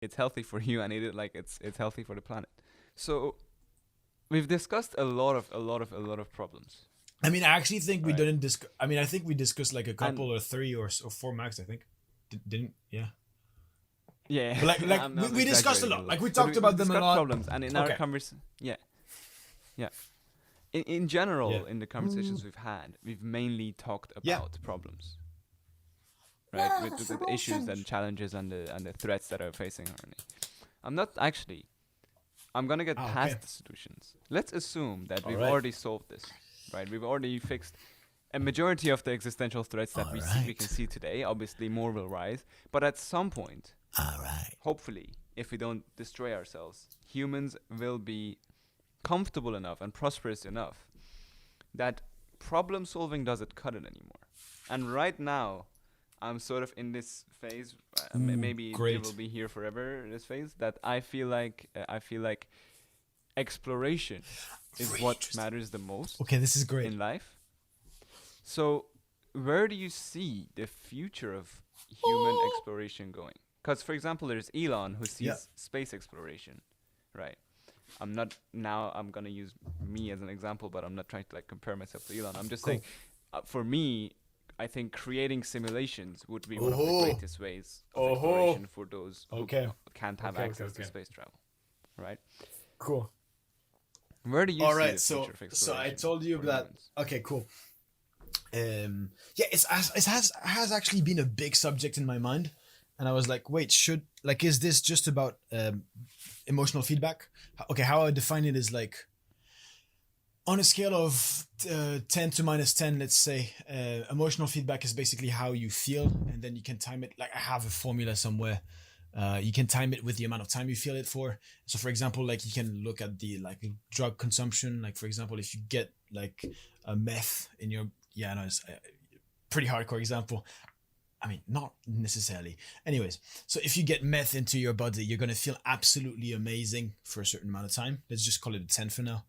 it's healthy for you, and it's healthy for the planet. So we've discussed a lot of problems, I mean, I actually think we right? didn't discuss. I mean, I think we discussed like a And couple or three or four max. I think didn't. Yeah. yeah, But like I'm, we, I'm we discussed a exaggerating a lot. little, Like we but talked we've about them a discussed lot. problems, and in our Okay. conversation, yeah, yeah. In Yeah. general, in the conversations we've had, we've mainly talked Yeah. about problems, right? With the issues and challenges and the threats that are facing harmony. I'm not actually. I'm gonna get Ah, okay. past the solutions. Let's assume that All we've right. already solved this, right? We've already fixed a majority of the existential threats that All we can right. see today. Obviously, more will rise, but at some point, All right. hopefully, if we don't destroy ourselves, humans will be comfortable enough and prosperous enough that problem solving doesn't cut it anymore. And right now, I'm sort of in this phase. Ooh, Maybe it will great. be here forever. This phase that I feel like exploration is Really what interesting. matters the most Okay, this is great. in life. So, where do you see the future of human Oh. exploration going? Because, for example, there's Elon who Yeah. sees space exploration, right? I'm gonna use me as an example, but I'm not trying to like compare myself to Elon. I'm just saying, Cool. for me, I think creating simulations would be one of the Oh. greatest ways of Oh. exploration for those who Okay. can't have Okay. Okay. access to Okay. space travel, right? Cool. Where do you All see right. the future So of so I exploration told you for that. humans? Okay. Cool. Yeah, it has actually been a big subject in my mind, and I was like, wait, is this just about emotional feedback? Okay, how I define it is like on a scale of 10 to minus 10, let's say, emotional feedback is basically how you feel, and then you can time it. Like I have a formula somewhere. You can time it with the amount of time you feel it for. So, for example, like you can look at the like drug consumption. Like, for example, if you get like a meth in your, yeah, no, it's a pretty hardcore example. I mean, not necessarily. Anyways, so if you get meth into your body, you're gonna feel absolutely amazing for a certain amount of time. Let's just call it a 10 for now.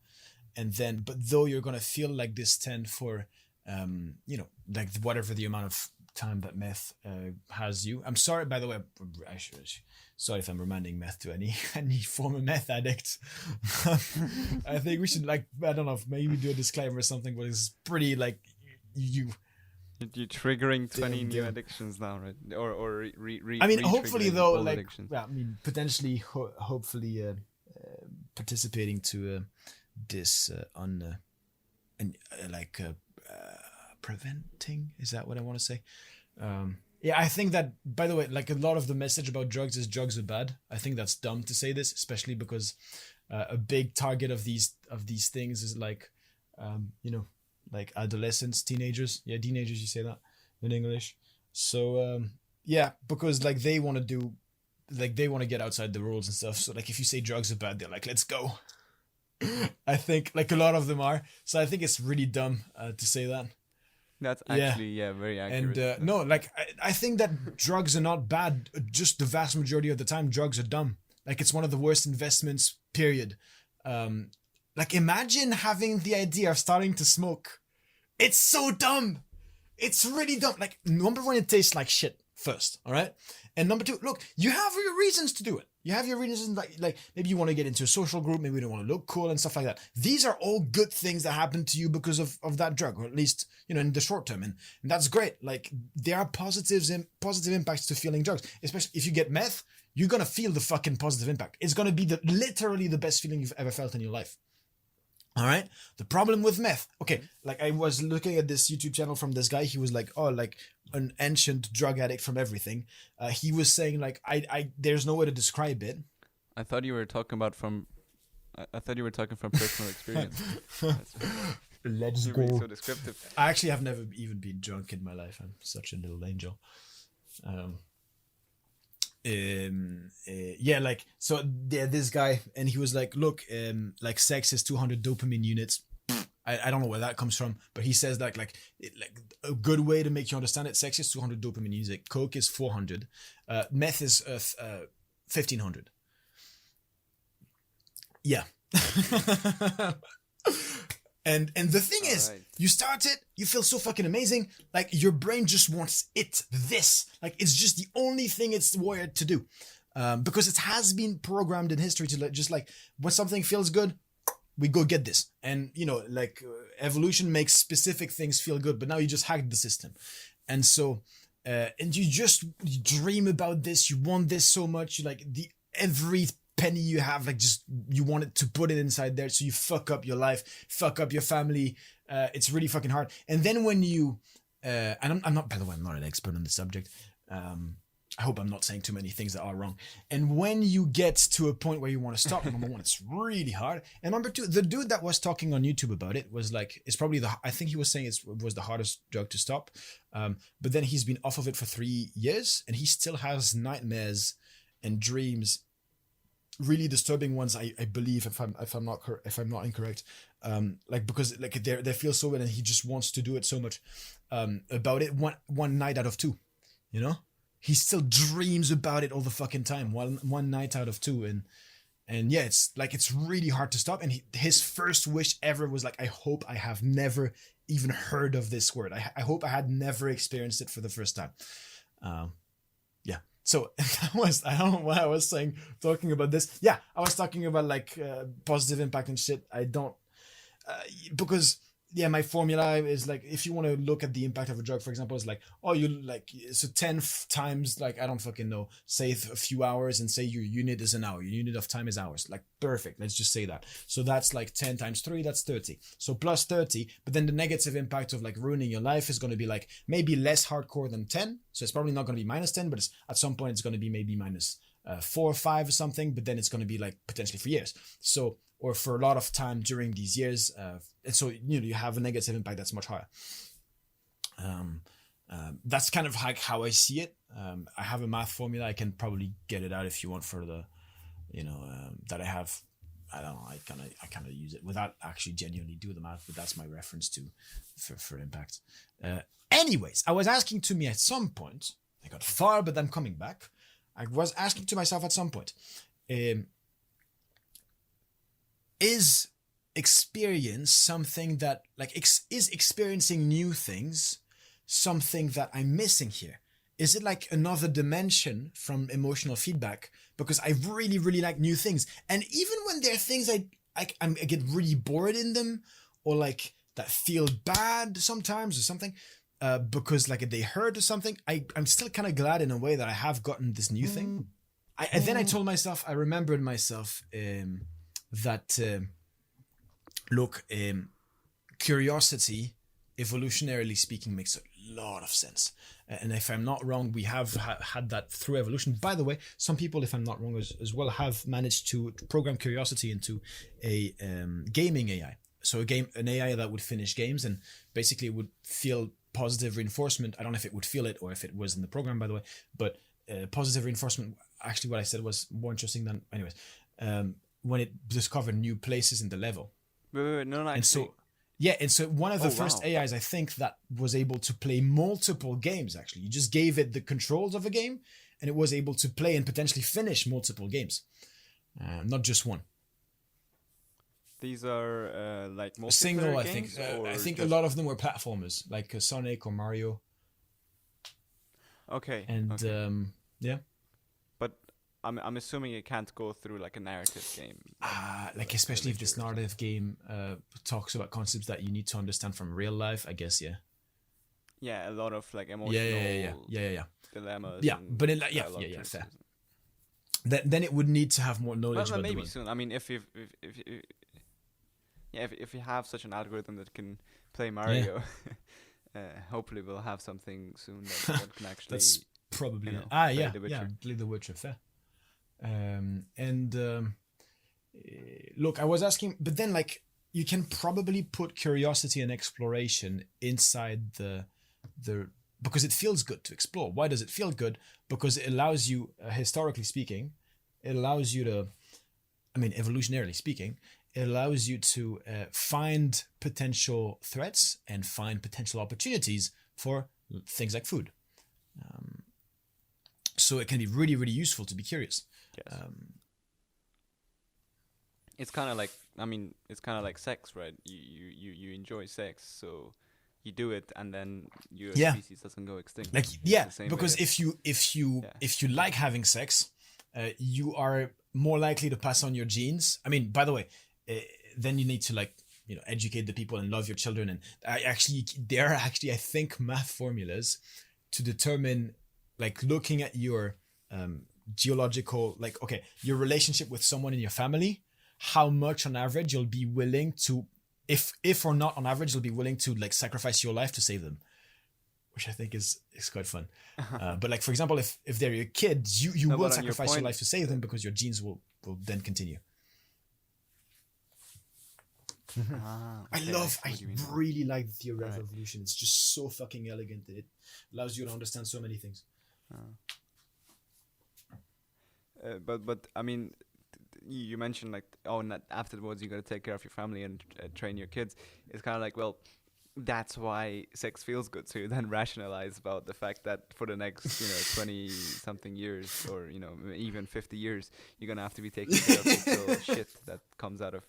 And then, but though you're gonna feel like this 10 for, like whatever the amount of time that meth has you. I'm sorry, by the way. Sorry if I'm reminding meth to any any former meth addict. I think we should like, I don't know, maybe do a disclaimer or something, but it's pretty like you. You're triggering 20 Damn, new damn. addictions now, right? Or I mean, hopefully re-triggering though, old like, addictions. yeah, I mean, potentially, hopefully, participating to this on and preventing. Is that what I want to say? Yeah, I think that, by the way, like a lot of the message about drugs is drugs are bad. I think that's dumb to say this, especially because a big target of these things is like, like adolescents, teenagers. Yeah, teenagers. You say that in English. So yeah, because like they want to do, like they want to get outside the rules and stuff. So like if you say drugs are bad, they're like, let's go. I think like a lot of them are. So I think it's really dumb to say that. That's Yeah. actually, yeah, very And accurate. no, like I think that drugs are not bad. Just the vast majority of the time, drugs are dumb. Like it's one of the worst investments. Period. Like imagine having the idea of starting to smoke. It's so dumb. It's really dumb. Like number one, it tastes like shit first. All right. And number two, look, you have your reasons to do it. You have your reasons, like maybe you want to get into a social group, maybe you don't want to look cool and stuff like that. These are all good things that happen to you because of that drug, or at least in the short term, and that's great. Like there are positives and positive impacts to feeling drugs, especially if you get meth. You're gonna feel the fucking positive impact. It's gonna be literally the best feeling you've ever felt in your life. All right. The problem with meth. Okay, like I was looking at this YouTube channel from this guy. He was like, oh, like an ancient drug addict from everything. He was saying like, there's no way to describe it. I thought you were talking about from. I thought you were talking from personal experience. That's Let's you're being go. so descriptive. I actually have never even been drunk in my life. I'm such a little angel. Yeah, like so this guy, and he was like, look, like sex is 200 dopamine units. I don't know where that comes from, but he says that like a good way to make you understand it, sex is 200 dopamine units, coke is 400, meth is 1500. Yeah. And the thing All is, right. you start it, you feel so fucking amazing, like your brain just wants this, like it's just the only thing it's wired to do. because it has been programmed in history to just like when something feels good, we go get this. And evolution makes specific things feel good, but now you just hacked the system. And so and you dream about this, you want this so much, you like every penny you have, like just you want it to put it inside there, so you fuck up your life, fuck up your family. It's really fucking hard. And then when you and I'm not, by the way, I'm not an expert on the subject. I hope I'm not saying too many things that are wrong. And when you get to a point where you want to stop, number one, it's really hard. And number two, the dude that was talking on YouTube about it was like, it's probably I think he was saying it was the hardest drug to stop. But then he's been off of it for 3 years and he still has nightmares and dreams, really disturbing ones, I believe, if I'm not incorrect. Because they feel so bad and he just wants to do it so much about it one night out of 2, you know? He still dreams about it all the fucking time. One night out of 2, and yeah, it's really hard to stop. And his first wish ever was like, I hope I have never even heard of this word. I hope I had never experienced it for the first time. Yeah. So I don't know why I was talking about this. Yeah, I was talking about positive impact and shit. I don't because. Yeah, my formula is like, if you want to look at the impact of a drug, for example, it's like, oh, you so 10 times, I don't fucking know, say a few hours and say your unit is an hour, your unit of time is hours, perfect. Let's just say that. So that's 10 times 3, that's 30. So plus 30, but then the negative impact of ruining your life is going to be maybe less hardcore than 10. So it's probably not going to be minus 10, but at some point it's going to be maybe minus 4 or 5 or something, but then it's going to be potentially for years. So, or for a lot of time during these years. And so, you have a negative impact that's much higher. That's kind of how I see it. I have a math formula. I can probably get it out if you want for the, that I have. I don't know. I kind of use it without actually genuinely do the math, but that's my reference for impact. Anyways, I was asking to me at some point, I got far, but I'm coming back. I was asking to myself at some point, is experience something that is experiencing new things something that I'm missing here? Is it another dimension from emotional feedback? Because I really, really like new things. And even when there are things I get really bored in them, or that feel bad sometimes or something, because they hurt or something, I'm still kind of glad in a way that I have gotten this new thing. And then I told myself, I remembered myself, that look, curiosity, evolutionarily speaking, makes a lot of sense. And if I'm not wrong, we have had that through evolution. By the way, some people, if I'm not wrong as well, have managed to program curiosity into a gaming AI. So an AI that would finish games and basically would feel positive reinforcement. I don't know if it would feel it or if it was in the program, by the way, but positive reinforcement, actually what I said was more interesting than, anyways, when it discovered new places in the level. Wait, no, actually. And so one of the first AIs, I think, that was able to play multiple games, actually. You just gave it the controls of a game and it was able to play and potentially finish multiple games, not just one. These are multiplayer single, games? I think a lot of them were platformers, like Sonic or Mario. Okay. And yeah. But I'm assuming it can't go through a narrative game. Especially if this narrative game talks about concepts that you need to understand from real life, I guess, yeah. Yeah, a lot of emotional dilemmas. Yeah, but fair. Then it would need to have more knowledge about maybe the soon. I mean, if you have such an algorithm that can play Mario, hopefully we'll have something soon that can actually. That's probably play The Witcher. Fair. Look, I was asking, but then you can probably put curiosity and exploration inside the because it feels good to explore. Why does it feel good? Because it allows you, historically speaking, it allows you to, evolutionarily speaking, it allows you to find potential threats and find potential opportunities for things like food. So it can be really, really useful to be curious. Yes. It's kind of like sex, right? You enjoy sex, so you do it, and then your species doesn't go extinct. Because if you like having sex, you are more likely to pass on your genes. I mean, by the way, then you need to like, educate the people and love your children. And there are actually, I think, math formulas to determine, like, looking at your geological, like, okay, your relationship with someone in your family, how much on average you'll be willing to, if or not on average, you'll be willing to like sacrifice your life to save them, which I think is quite fun. But like, for example, if they're your kids, you No, will but on your sacrifice your point- life to save them because your genes will then continue. I okay, love, see I what you mean. really like the theory of Right. evolution. It's just so fucking elegant that it allows you to understand so many things. But I mean, you mentioned like, afterwards you got to take care of your family and train your kids. It's kind of like, well, that's why sex feels good. So you then rationalize about the fact that for the next 20 something years, or even 50 years, you're gonna have to be taking care of this little shit that comes out of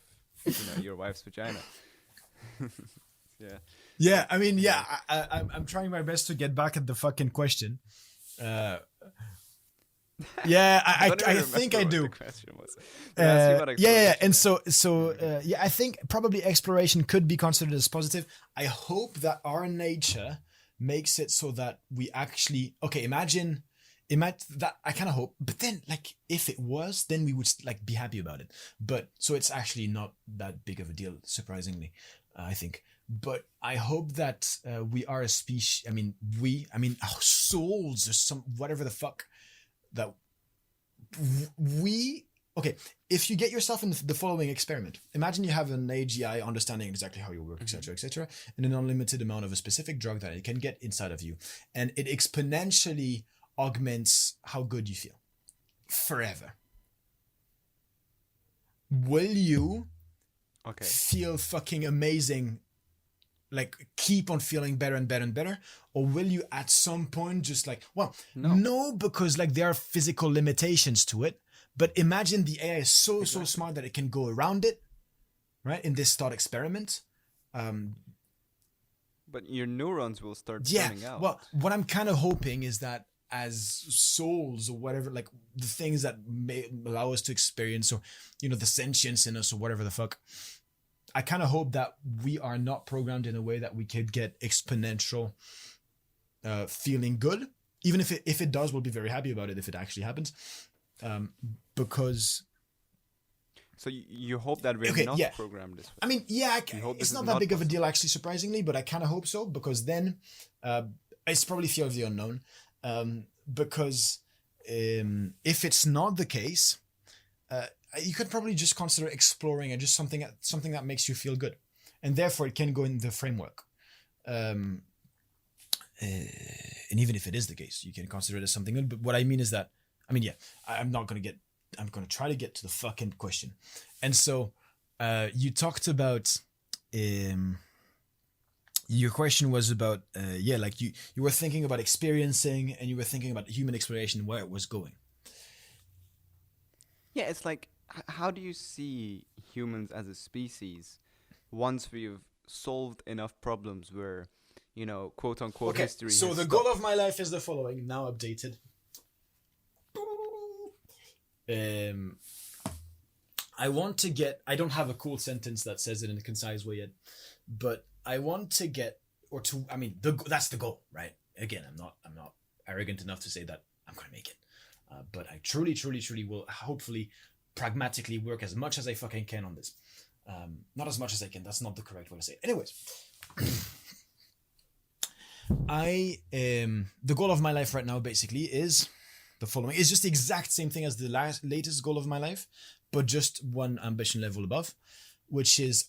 your wife's vagina. Yeah, I mean, yeah, I'm trying my best to get back at the fucking question. Yeah, I don't even think I remember do. what the question was. They asked you about Yeah, exploration, and so I think probably exploration could be considered as positive. I hope that our nature makes it so that we actually, okay, imagine that. I kind of hope, but then like if it was, then we would like be happy about it. But so it's actually not that big of a deal, surprisingly, I think. But I hope that we are a species. I mean, our souls or some whatever the fuck that we. Okay, if you get yourself in the following experiment, imagine you have an AGI understanding exactly how you work, etc., and an unlimited amount of a specific drug that it can get inside of you, and it exponentially augments how good you feel forever. Will you Okay. feel fucking amazing, like keep on feeling better and better and better, or will you at some point just like, well, no, because like there are physical limitations to it, but imagine the AI is so smart that it can go around it, right, in this thought experiment. But your neurons will start Yeah, turning out. well, what I'm kind of hoping is that as souls or whatever, like the things that may allow us to experience, or the sentience in us or whatever the fuck, I kind of hope that we are not programmed in a way that we could get exponential feeling good. Even if it does, we'll be very happy about it if it actually happens. Because so you hope that we're not programmed this way. I mean, yeah, hope this it's is not that not big of a possible. deal actually, surprisingly, but I kind of hope so, because then it's probably fear of the unknown. Because if it's not the case, you could probably just consider exploring and just something that makes you feel good, and therefore it can go in the framework. And even if it is the case, you can consider it as something good. But what I mean is that, I mean, yeah, I'm going to try to get to the fucking question. And so you talked about, your question was about, like you were thinking about experiencing, and you were thinking about human exploration, where it was going. Yeah, it's like, how do you see humans as a species once we've solved enough problems where, quote unquote, history so has the stopped? goal of my life is the following, now updated. I want to get, I don't have a cool sentence that says it in a concise way yet, but I want to get, that's the goal, right? Again, I'm not arrogant enough to say that I'm going to make it. But I truly will hopefully pragmatically work as much as I fucking can on this. Not as much as I can. That's not the correct way to say it. Anyways, the goal of my life right now basically is the following. It's just the exact same thing as the latest goal of my life, but just one ambition level above, which is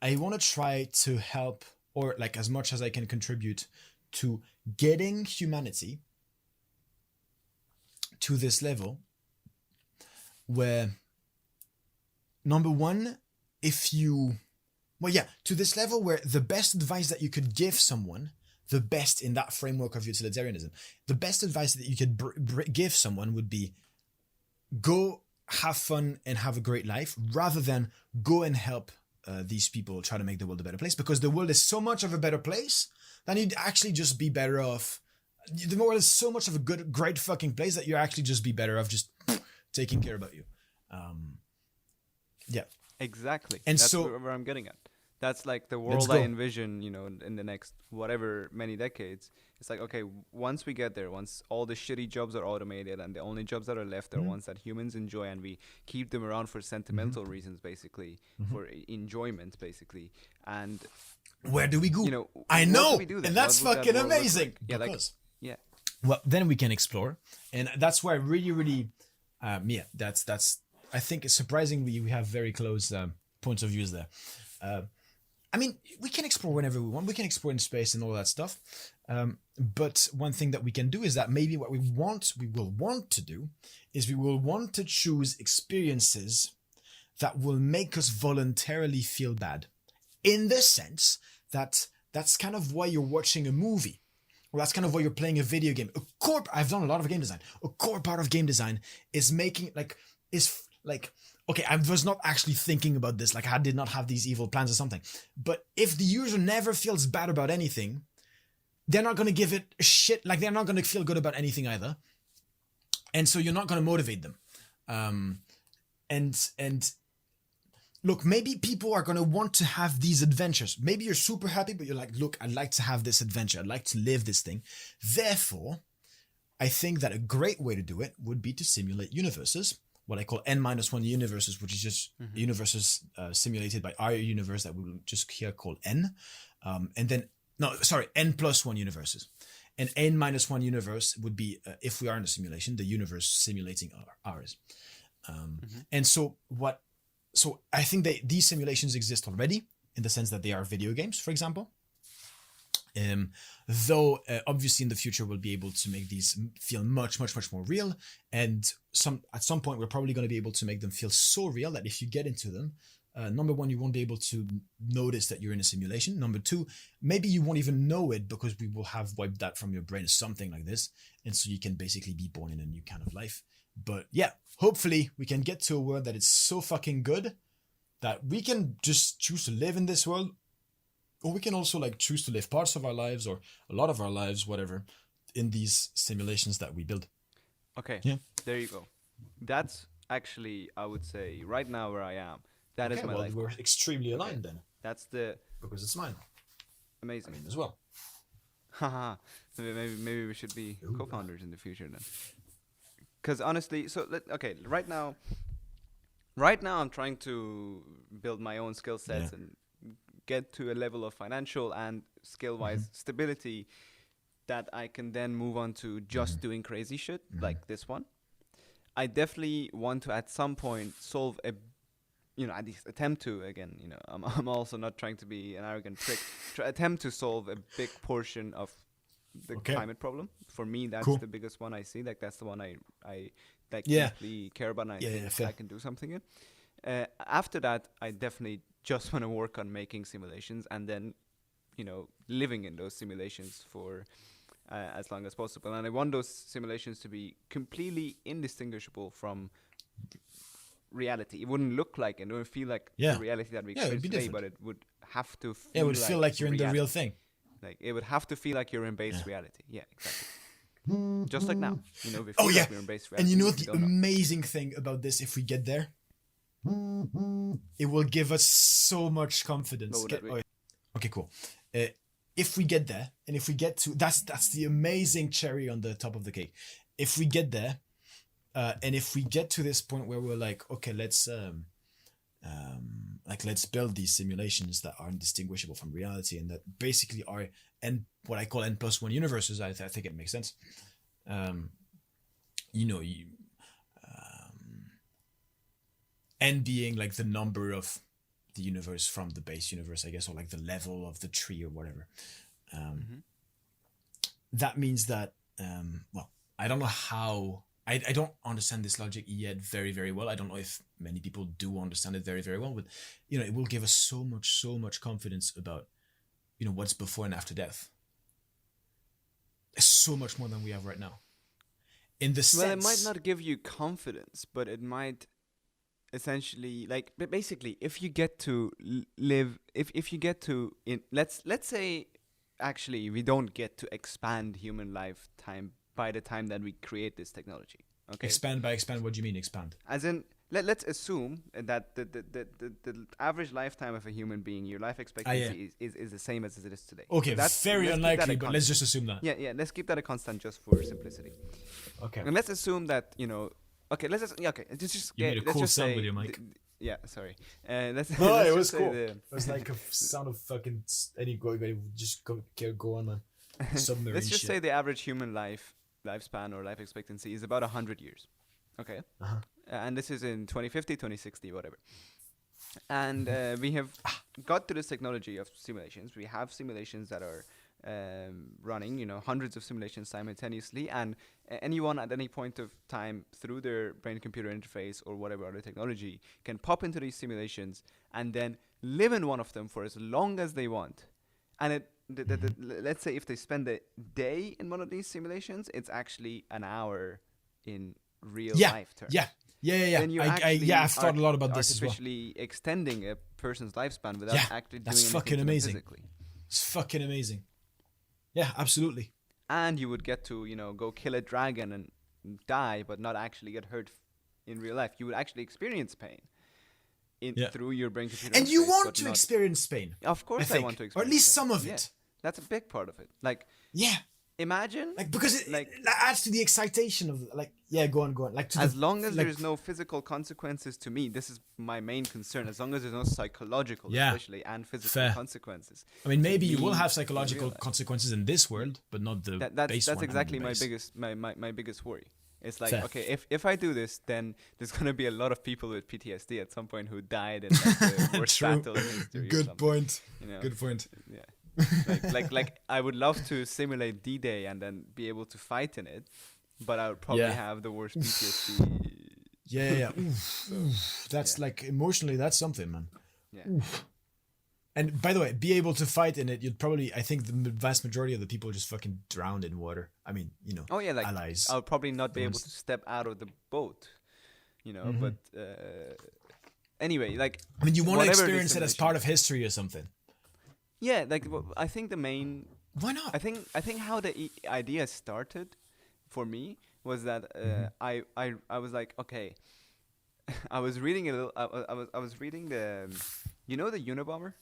I want to try to help, or like as much as I can contribute to getting humanity to this level where, number one, to this level where the best advice that you could give someone, the best in that framework of utilitarianism, the best advice that you could give someone would be go have fun and have a great life, rather than go and help these people try to make the world a better place, because the world is so much of a better place that you'd actually just be better off. The world is so much of a great fucking place that you actually just be better off just taking care about you. Yeah. Exactly. And That's so where I'm getting at. That's like the let's world I go. envision, in the next whatever many decades. It's like, okay, once we get there, once all the shitty jobs are automated and the only jobs that are left are ones that humans enjoy, and we keep them around for sentimental reasons, basically, for enjoyment, basically. And, Where do we go? I what know, do we do then? and that's What would that fucking world look amazing. like? Yeah, Because yeah. well, then we can explore, and that's why I really, really, that's. I think it's surprising we have very close points of views there. I mean, we can explore whenever we want. We can explore in space and all that stuff. But one thing that we can do is that maybe what we will want to do is we will want to choose experiences that will make us voluntarily feel bad. In the sense that that's kind of why you're watching a movie. Or that's kind of why you're playing a video game. I've done a lot of game design. A core part of game design is making okay, I was not actually thinking about this. Like I did not have these evil plans or something. But if the user never feels bad about anything, they're not going to give it a shit. Like they're not going to feel good about anything either. And so you're not going to motivate them. And look, maybe people are going to want to have these adventures. Maybe you're super happy, but you're like, look, I'd like to have this adventure. I'd like to live this thing. Therefore, I think that a great way to do it would be to simulate universes. What I call N-1 universes, which is just universes simulated by our universe that we will just here call N. N+1 universes. And N-1 universe would be, if we are in a simulation, the universe simulating ours. And so I think these simulations exist already in the sense that they are video games, for example. Though obviously in the future we'll be able to make these feel much, much, much more real, and at some point we're probably going to be able to make them feel so real that if you get into them, number one, you won't be able to notice that you're in a simulation. Number two, maybe you won't even know it because we will have wiped that from your brain or something like this, and so you can basically be born in a new kind of life. But yeah, hopefully we can get to a world that is so fucking good that we can just choose to live in this world. Or we can also like choose to live parts of our lives or a lot of our lives, whatever, in these simulations that we build. Okay, there you go. That's actually, I would say, right now where I am. That is my life. We're extremely aligned then. That's because it's mine. Amazing. I mean, as well. Haha. Maybe we should be co-founders in the future then. Because honestly, right now I'm trying to build my own skill sets and get to a level of financial and skill-wise stability that I can then move on to just doing crazy shit like this one. I definitely want to at some point solve at least attempt to, again, I'm also not trying to be an arrogant prick, attempt to solve a big portion of the climate problem. For me, that's the biggest one I see. Like that's the one I deeply care about, and I think I can do something in. After that, I definitely just want to work on making simulations and then, living in those simulations for as long as possible. And I want those simulations to be completely indistinguishable from reality. It wouldn't look like and it would feel like the reality that we experience today, but it would have to feel it would feel like you're in the real thing. Like it would have to feel like you're in base reality. Yeah, exactly. Just like now, we feel like we're in base reality. And the amazing thing about this, if we get there, it will give us so much confidence. Okay, cool. If we get there, and if we get to that's the amazing cherry on the top of the cake. If we get there, and if we get to this point where we're like, okay, let's build these simulations that are indistinguishable from reality, and that basically are what I call N+1 universes. I think it makes sense. N being like the number of the universe from the base universe, I guess, or like the level of the tree or whatever. That means that, I don't know how, I don't understand this logic yet very, very well. I don't know if many people do understand it very, very well, but, it will give us so much confidence about, what's before and after death. So much more than we have right now. In the sense... Well, it might not give you confidence, but it might... essentially, but basically, if you get to live, if you get to, let's say, actually, we don't get to expand human lifetime by the time that we create this technology. Okay. Expand, what do you mean expand? As in, let's assume that the average lifetime of a human being, your life expectancy is the same as it is today. Okay, So very unlikely, but let's just assume that. Yeah, let's keep that a constant just for simplicity. Okay. And let's assume that, okay, let's just, You made a cool sound with your mic. Yeah, sorry. Let's. No, let's it just was say cool. It was like a sound of fucking. Just go on, man. Submarine let's just shit. say the average human lifespan or life expectancy is about 100 years. Okay. Uh-huh. And this is in 2050, 2060, whatever. And we have got to this technology of simulations. We have simulations that are running, hundreds of simulations simultaneously, and anyone at any point of time through their brain-computer interface or whatever other technology can pop into these simulations and then live in one of them for as long as they want. And let's say if they spend a day in one of these simulations, it's actually an hour in real life terms. Yeah. Then you I've thought a lot about this as well. Artificially extending a person's lifespan without actually doing anything fucking amazing. physically. It's fucking amazing. Yeah, absolutely. And you would get to, go kill a dragon and die, but not actually get hurt in real life. You would actually experience pain through your brain computer. And you want to experience pain. Of course I want to experience or at least pain. some of it. That's a big part of it. Like, imagine, because it adds to the excitation of go on. As long as there's no physical consequences to me, this is my main concern. As long as there's no psychological, especially, and physical consequences. I mean, maybe you will have psychological consequences in this world, but not the base one. That's exactly my biggest worry. It's like, okay, if I do this, then there's gonna be a lot of people with PTSD at some point who died in the worst battle in history. Good point. Good point. Yeah. like I would love to simulate D-Day and then be able to fight in it, but I would probably have the worst PTSD. Yeah. That's emotionally, that's something, man. Yeah. Oof. And by the way, be able to fight in it, I think the vast majority of the people just fucking drowned in water. I mean, allies. I'll probably not be able to step out of the boat, but anyway, I mean, you want to experience it as part of history or something. Yeah, I think the main. Why not? I think how the idea started, for me, was that I was like, okay, I was reading a little. I was reading the, the Unabomber.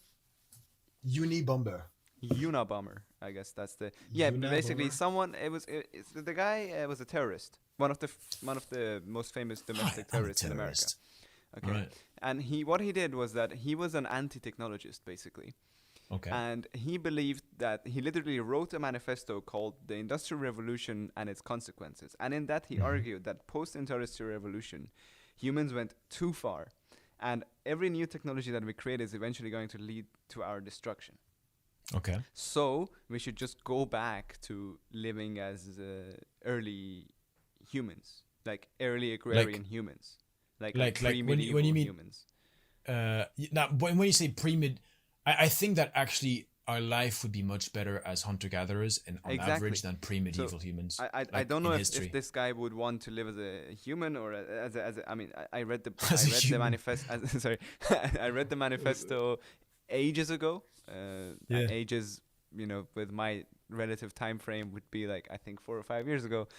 Unabomber, I guess that's the basically someone. The guy was a terrorist, one of the most famous domestic terrorists in America. Okay, right. And what he did was that he was an anti-technologist, basically. Okay. And he believed that he literally wrote a manifesto called The Industrial Revolution and Its Consequences. And in that, he argued that post-industrial revolution, humans went too far. And every new technology that we create is eventually going to lead to our destruction. Okay. So we should just go back to living as early humans, like early agrarian humans. Like pre-medieval when you mean, humans. Now, when you say pre-mid... I think that actually our life would be much better as hunter-gatherers and on average than pre-medieval humans. I don't know if this guy would want to live as a human or as a I mean, I read the manifesto. Sorry, I read the manifesto ages ago. And ages, with my relative time frame would be I think 4 or 5 years ago,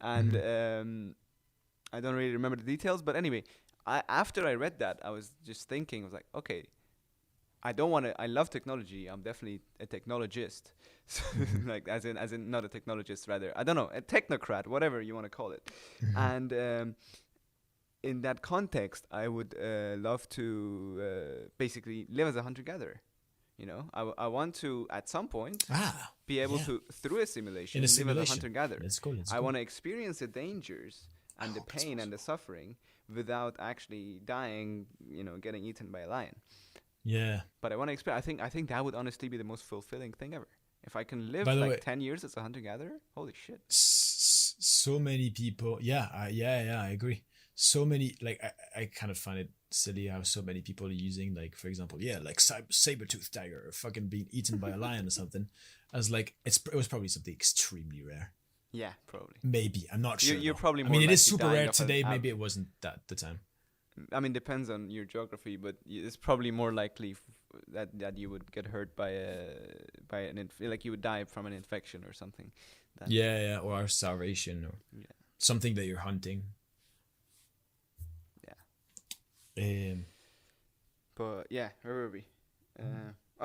and I don't really remember the details. But anyway, after I read that, I was just thinking, I was like, okay. I love technology. I'm definitely a technologist. So, as in not a technologist, rather. I don't know, a technocrat, whatever you want to call it. And in that context, I would love to basically live as a hunter-gatherer. I want to, at some point, be able to, through a simulation, live as a hunter-gatherer. I want to experience the dangers and the pain and the suffering without actually dying, getting eaten by a lion. Yeah. But I want to experience. I think that would honestly be the most fulfilling thing ever. If I can live 10 years as a hunter-gatherer, holy shit. So many people. Yeah, I agree. So many, I kind of find it silly how so many people are using, for example, saber-toothed tiger or fucking being eaten by a lion or something. As it was probably something extremely rare. Yeah, probably. Maybe. I'm not sure. You're probably more. I mean, it is super rare today. Maybe it wasn't that the time. I mean, depends on your geography, but it's probably more likely that you would get hurt by you would die from an infection or something. Or starvation, or something that you're hunting. Yeah. Um, But yeah, where were we?